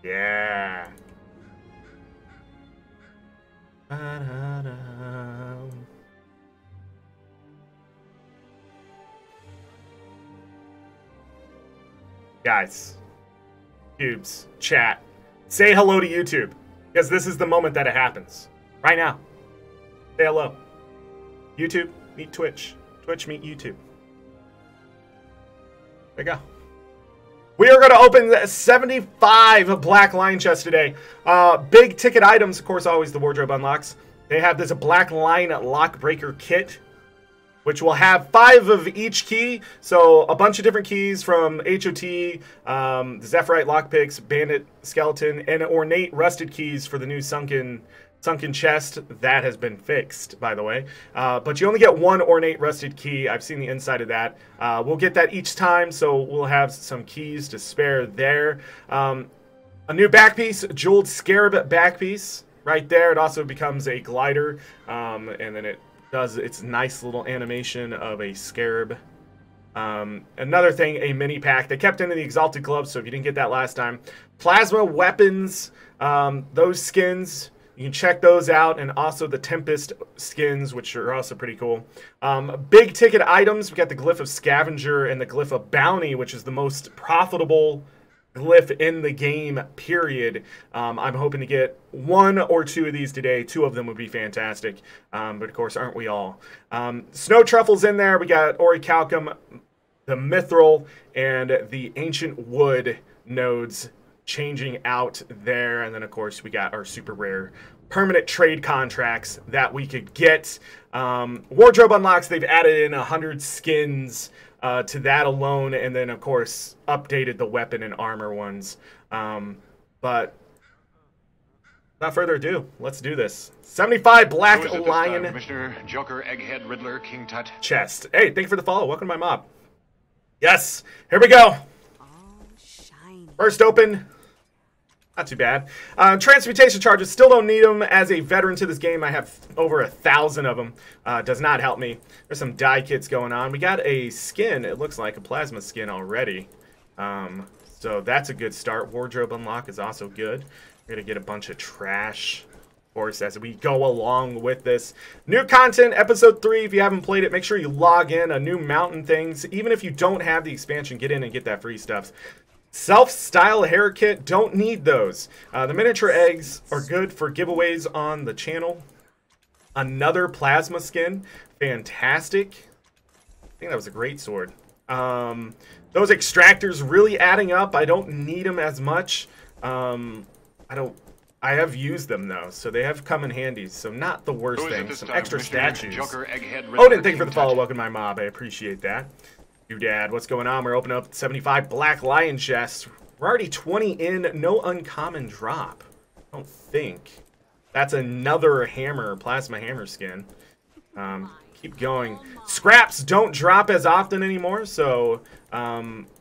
Yeah. Ba-da-da. Guys, Cubes, chat, say hello to YouTube, because this is the moment that it happens. Right now. Say hello. YouTube, meet Twitch. Twitch, meet YouTube. There you go. We are going to open 75 Black Lion chests today. Big ticket items, of course, always the wardrobe unlocks. They have this Black Lion lock breaker kit, which will have 5 of each key. So a bunch of different keys from HOT, the Zephyrite lockpicks, Bandit Skeleton, and ornate rusted keys for the new sunken chest. That has been fixed, by the way. But you only get 1 ornate rusted key. I've seen the inside of that. We'll get that each time, so we'll have some keys to spare there. A new back piece, jeweled scarab back piece. Right there, it also becomes a glider, and then it does its nice little animation of a scarab. Another thing, a mini pack. They kept into the Exalted Gloves, so if you didn't get that last time. Plasma weapons, those skins, you can check those out, and also the Tempest skins, which are also pretty cool. Big ticket items, we got the Glyph of Scavenger and the Glyph of Bounty, which is the most profitable glyph in the game, period. I'm hoping to get 1 or 2 of these today. 2 of them would be fantastic. But of course, aren't we all? Snow Truffles in there. We got Orichalcum, the Mithril, and the Ancient Wood nodes changing out there. And then, of course, we got our super rare permanent trade contracts that we could get. Wardrobe unlocks, they've added in 100 skins to that alone, and then of course updated the weapon and armor ones. But without further ado, let's do this. 75 Black Lion Commissioner, Joker, Egghead, Riddler, King Tut. chest. Hey, thank you for the follow. Welcome to my mob. Yes, here we go. First open. Not too bad. Transmutation charges, still don't need them. As a veteran to this game, I have over 1,000 of them. Does not help me. There's some dye kits going on. We got a skin, it looks like a plasma skin already. So that's a good start. Wardrobe unlock is also good. We're going to get a bunch of trash, of course, as we go along with this. New content, episode 3. If you haven't played it, make sure you log in. A new mountain things. Even if you don't have the expansion, get in and get that free stuff. Self-style hair kit, don't need those. The miniature eggs are good for giveaways on the channel. Another plasma skin, fantastic. I think that was a great sword. Those extractors really adding up. I don't need them as much. I have used them though, so they have come in handy. So not the worst thing. Some extra statues. Joker, Egghead, Riddler, Odin, thank you for the King follow. Tut. Welcome to my mob. I appreciate that. Dad, what's going on? We're opening up 75 Black Lion chests. We're already 20 in. No uncommon drop. I don't think. That's another hammer, plasma hammer skin. Keep going. Scraps don't drop as often anymore, so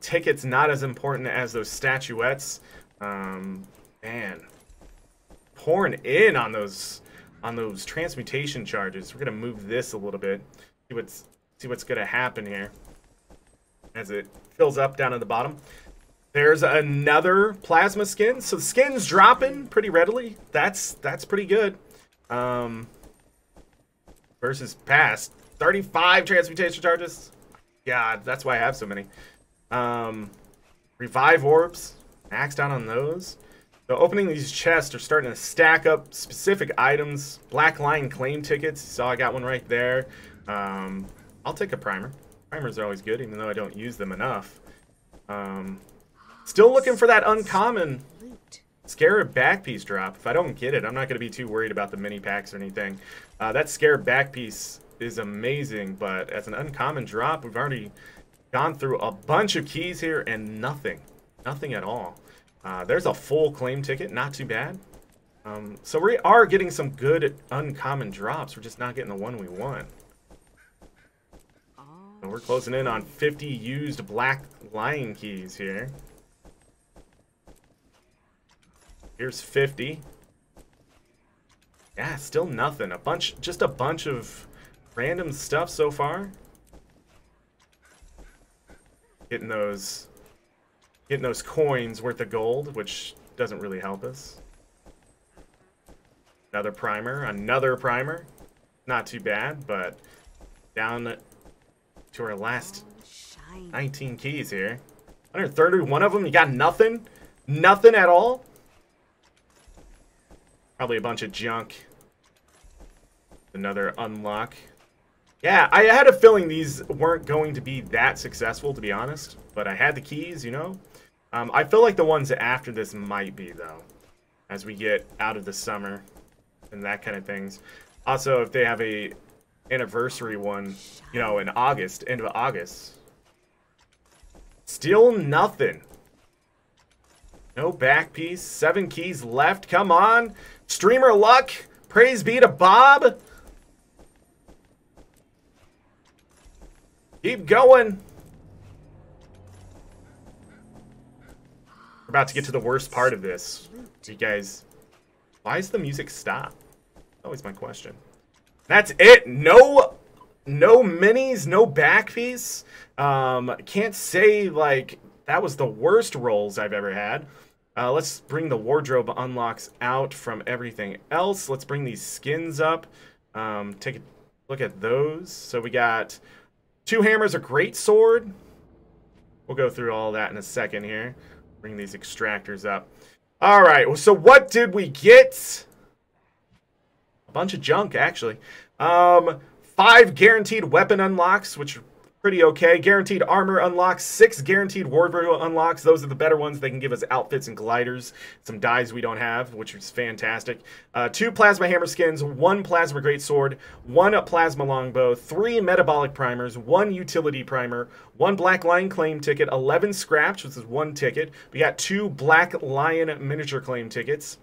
tickets not as important as those statuettes. Man, pouring in on those transmutation charges. We're gonna move this a little bit. See what's gonna happen here as it fills up down at the bottom. There's another plasma skin. So the skin's dropping pretty readily. That's pretty good. Versus past. 35 transmutation charges. God, that's why I have so many. Revive orbs. Maxed out on those. So opening these chests are starting to stack up specific items. Black Lion claim tickets. You saw I got one right there. I'll take a primer. Primers are always good, even though I don't use them enough. Still looking for that uncommon Scarab back piece drop. If I don't get it, I'm not going to be too worried about the mini packs or anything. That Scarab back piece is amazing, but as an uncommon drop, we've already gone through a bunch of keys here and nothing. Nothing at all. There's a full claim ticket. Not too bad. So we are getting some good uncommon drops. We're just not getting the one we want. So we're closing in on 50 used Black Lion keys here. Here's 50. Yeah, still nothing. Just a bunch of random stuff so far. Getting those coins worth of gold, which doesn't really help us. Another primer, another primer. Not too bad, but down to our last 19 keys here. 131 of them, you got nothing? Nothing at all? Probably a bunch of junk. Another unlock. Yeah, I had a feeling these weren't going to be that successful, to be honest. But I had the keys, you know. I feel like the ones after this might be, though. As we get out of the summer and that kind of things. Also, if they have a anniversary one, you know, in August, end of August. Still nothing. No back piece. 7 keys left. Come on. Streamer luck. Praise be to Bob. Keep going. We're about to get to the worst part of this. You guys, why is the music stop? Always my question. That's it. No minis, no back piece. Can't say like that was the worst rolls I've ever had. Let's bring the wardrobe unlocks out from everything else. Let's bring these skins up. Take a look at those. So we got 2 hammers, a great sword. We'll go through all that in a second here. Bring these extractors up. All right. So what did we get? A bunch of junk, actually. 5 guaranteed weapon unlocks, which are pretty okay. Guaranteed armor unlocks. 6 guaranteed wardrobe unlocks. Those are the better ones. They can give us outfits and gliders. Some dyes we don't have, which is fantastic. 2 plasma hammer skins. 1 plasma greatsword. 1 plasma longbow. 3 metabolic primers. 1 utility primer. 1 black lion claim ticket. 11 scraps, which is 1 ticket. We got 2 black lion miniature claim tickets.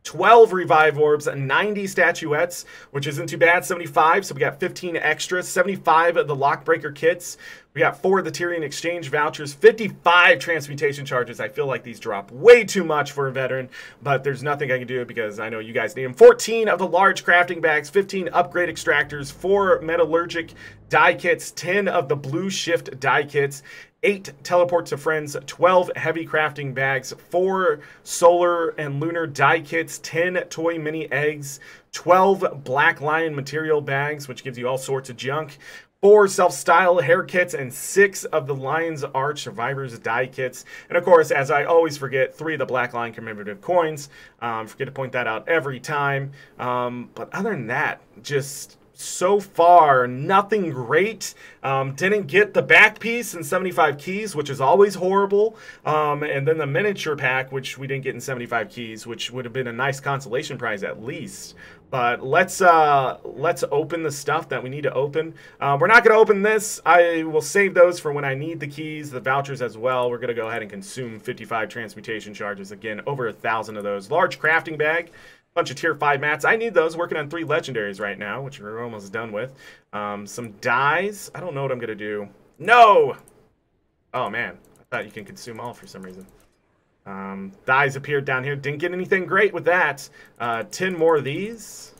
12 revive orbs, 90 statuettes, which isn't too bad, 75, so we got 15 extras, 75 of the lockbreaker kits, we got 4 of the Tyrian exchange vouchers, 55 transmutation charges. I feel like these drop way too much for a veteran, but there's nothing I can do because I know you guys need them. 14 of the large crafting bags, 15 upgrade extractors, 4 metallurgic die kits, 10 of the blue shift die kits, 8 teleport to friends, 12 heavy crafting bags, 4 solar and lunar die kits, 10 toy mini eggs, 12 black lion material bags, which gives you all sorts of junk, 4 self-style hair kits, and 6 of the Lion's Arch Survivors die kits. And of course, as I always forget, 3 of the Black Lion commemorative coins. Forget to point that out every time. But other than that, just so far, nothing great. Didn't get the back piece and 75 keys, which is always horrible. And then the miniature pack, which we didn't get in 75 keys, which would have been a nice consolation prize at least. But let's open the stuff that we need to open. We're not going to open this. I will save those for when I need the keys, the vouchers as well. We're going to go ahead and consume 55 transmutation charges. Again, over 1,000 of those. Large crafting bag. Bunch of tier 5 mats. I need those. Working on 3 legendaries right now, which we're almost done with. Some dyes. I don't know what I'm going to do. No! Oh, man. I thought you can consume all for some reason. Dyes appeared down here. Didn't get anything great with that. 10 more of these.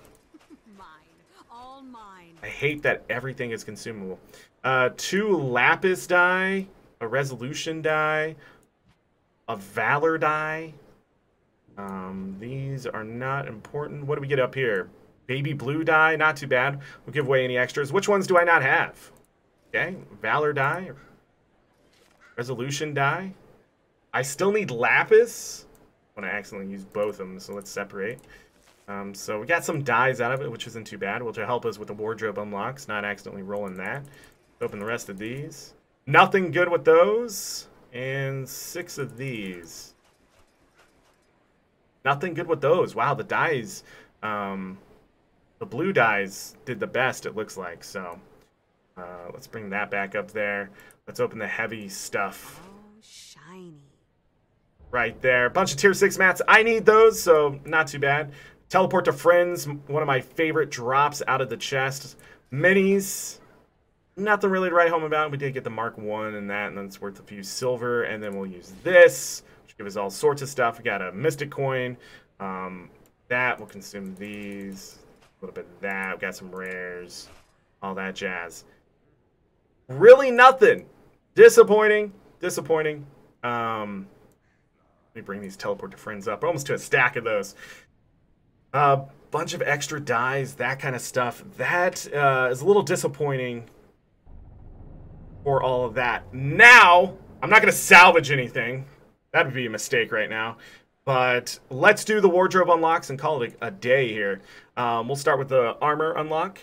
Mine. All mine. I hate that everything is consumable. 2 lapis dye. A resolution dye. A valor dye. These are not important. What do we get up here? Baby blue dye, not too bad. We'll give away any extras. Which ones do I not have? Okay, valor dye, resolution dye. I still need lapis. When I accidentally use both of them, so let's separate. So we got some dyes out of it, which isn't too bad, which will help us with the wardrobe unlocks, not accidentally rolling that. Open the rest of these. Nothing good with those, and 6 of these. Nothing good with those. Wow, the dyes, the blue dyes did the best, it looks like. So let's bring that back up there. Let's open the heavy stuff. Oh, shiny. Right there. Bunch of tier 6 mats. I need those, so not too bad. Teleport to friends, one of my favorite drops out of the chest. Minis. Nothing really to write home about. We did get the Mark 1 and that, and then it's worth a few silver. And then we'll use this. Give us all sorts of stuff. We got a mystic coin. That will consume these. A little bit of that. We got some rares. All that jazz. Really nothing. Disappointing. Disappointing. Let me bring these teleport to friends up. We're almost to a stack of those. Bunch of extra dies, that kind of stuff. That is a little disappointing for all of that. Now, I'm not going to salvage anything. That would be a mistake right now. But let's do the wardrobe unlocks and call it a day here. We'll start with the armor unlock.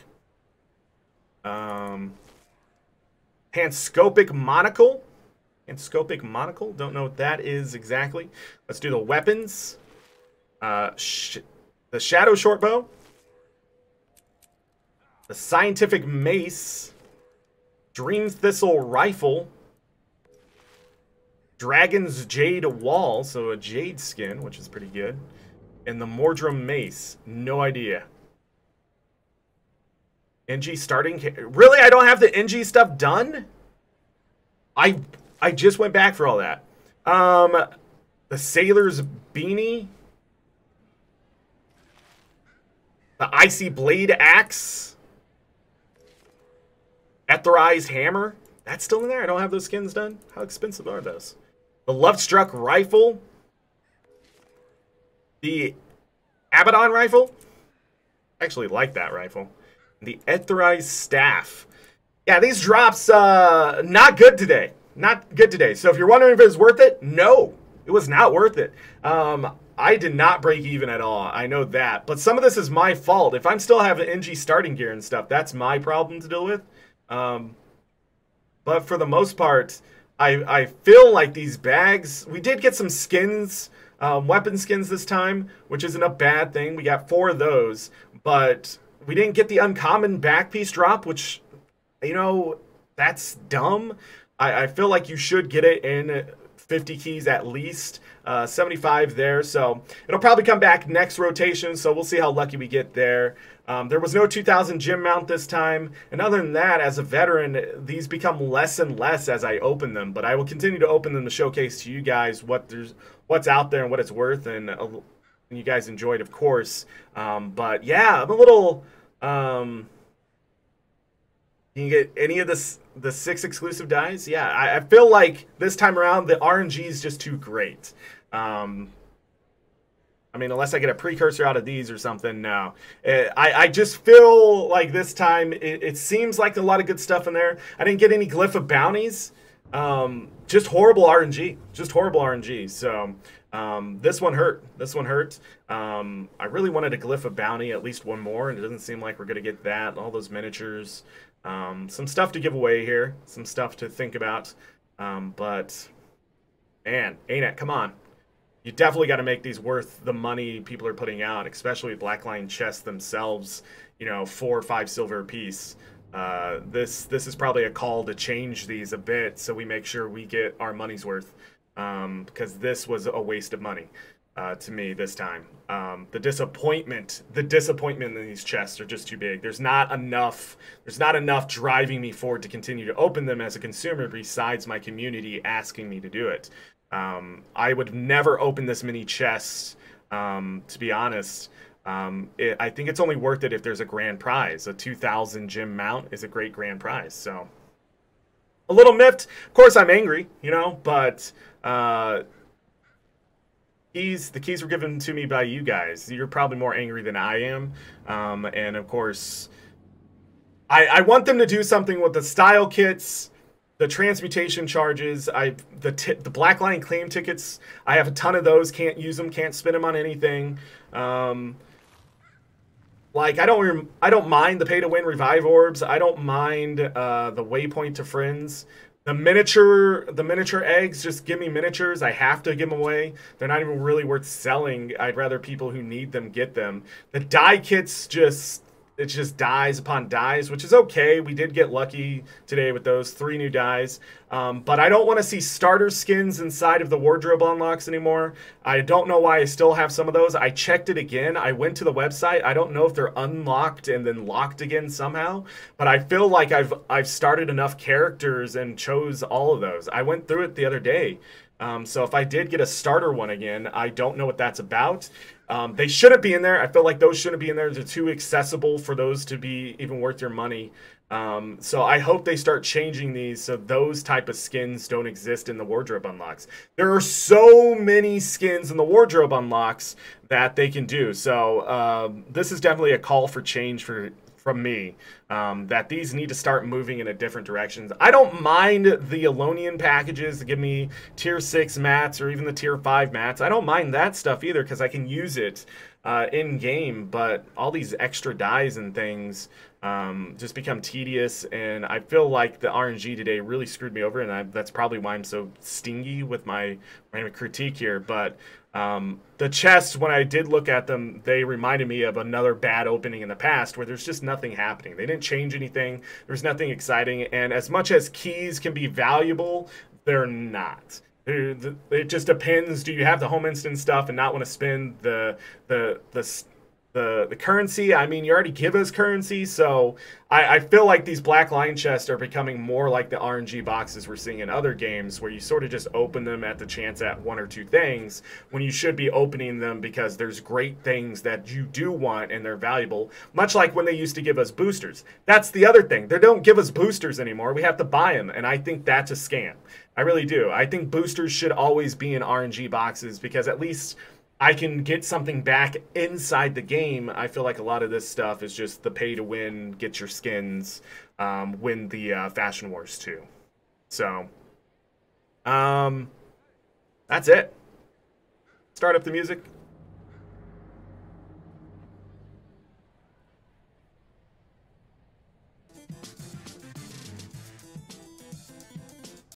Panscopic monocle. Panscopic monocle. Don't know what that is exactly. Let's do the weapons. The shadow shortbow. The scientific mace. Dream thistle rifle. Dragon's Jade Wall, so a jade skin, which is pretty good. And the Mordrum Mace, no idea. NG starting... Really? I don't have the NG stuff done? I just went back for all that. The Sailor's Beanie. The Icy Blade Axe. Etherized Hammer. That's still in there? I don't have those skins done? How expensive are those? The Lovestruck Rifle. The Abaddon Rifle. I actually like that rifle. The Etherized Staff. Yeah, these drops, not good today. Not good today. So if you're wondering if it was worth it, no. It was not worth it. I did not break even at all. I know that. But some of this is my fault. If I'm still having NG starting gear and stuff, that's my problem to deal with. But for the most part... I feel like these bags, we did get some skins, weapon skins this time, which isn't a bad thing. We got 4 of those, but we didn't get the uncommon back piece drop, which, you know, that's dumb. I feel like you should get it in 50 keys at least, 75 there. So it'll probably come back next rotation, so we'll see how lucky we get there. There was no 2000 gem mount this time, and other than that, as a veteran, these become less and less as I open them, but I will continue to open them to showcase to you guys what's out there and what it's worth, and you guys enjoyed, of course. But yeah, I'm a little... Can you get any of the 6 exclusive dies? Yeah, I feel like this time around, the RNG is just too great. I mean, unless I get a precursor out of these or something, no. I just feel like this time, it seems like a lot of good stuff in there. I didn't get any Glyph of Bounties. Just horrible RNG. Just horrible RNG. So, this one hurt. This one hurt. I really wanted a Glyph of Bounty, at least one more, and it doesn't seem like we're going to get that. All those miniatures. Some stuff to give away here. Some stuff to think about. But, man, ArenaNet, come on. You definitely got to make these worth the money people are putting out, especially Blackline chests themselves, you know, 4 or 5 silver a piece. This is probably a call to change these a bit so we make sure we get our money's worth, because this was a waste of money to me this time. The disappointment in these chests are just too big. There's not enough driving me forward to continue to open them as a consumer besides my community asking me to do it. I would never open this many chests, to be honest. I think it's only worth it if there's a grand prize. A 2000 gem mount is a great grand prize. So, a little miffed. Of course, I'm angry, you know, but the keys were given to me by you guys. You're probably more angry than I am. And, of course, I want them to do something with the style kits. The transmutation charges, the Blackline claim tickets, I have a ton of those. Can't use them, can't spend them on anything. Like I don't mind the pay to win revive orbs. I don't mind the waypoint to friends. The miniature eggs, just give me miniatures. I have to give them away. They're not even really worth selling. I'd rather people who need them get them. The die kits it's just dies upon dies, which is okay. We did get lucky today with those 3 new dies. But I don't want to see starter skins inside of the wardrobe unlocks anymore. I don't know why I still have some of those. I checked it again. I went to the website. I don't know if they're unlocked and then locked again somehow. But I feel like I've started enough characters and chose all of those. I went through it the other day. So if I did get a starter one again, I don't know what that's about. They shouldn't be in there. I feel like those shouldn't be in there. They're too accessible for those to be even worth your money. So I hope they start changing these so those type of skins don't exist in the wardrobe unlocks. There are so many skins in the wardrobe unlocks that they can do. So this is definitely a call for change from me, that these need to start moving in a different direction. I don't mind the Alonian packages to give me tier 6 mats or even the tier 5 mats. I don't mind that stuff either because I can use it in game, but all these extra dyes and things just become tedious, and I feel like the RNG today really screwed me over, and that's probably why I'm so stingy with my critique here. But the chests, when I did look at them, they reminded me of another bad opening in the past where there's just nothing happening. They didn't change anything. There's nothing exciting, and as much as keys can be valuable, they're not. It just depends. Do you have the home instant stuff and not want to spend the currency? I mean, you already give us currency, so I feel like these black line chests are becoming more like the RNG boxes we're seeing in other games, where you sort of just open them at the chance at one or two things, when you should be opening them because there's great things that you do want and they're valuable, much like when they used to give us boosters. That's the other thing. They don't give us boosters anymore. We have to buy them, and I think that's a scam. I really do. I think boosters should always be in RNG boxes because at least I can get something back inside the game. I feel like a lot of this stuff is just the pay to win, get your skins, win the Fashion Wars too. So, that's it. Start up the music.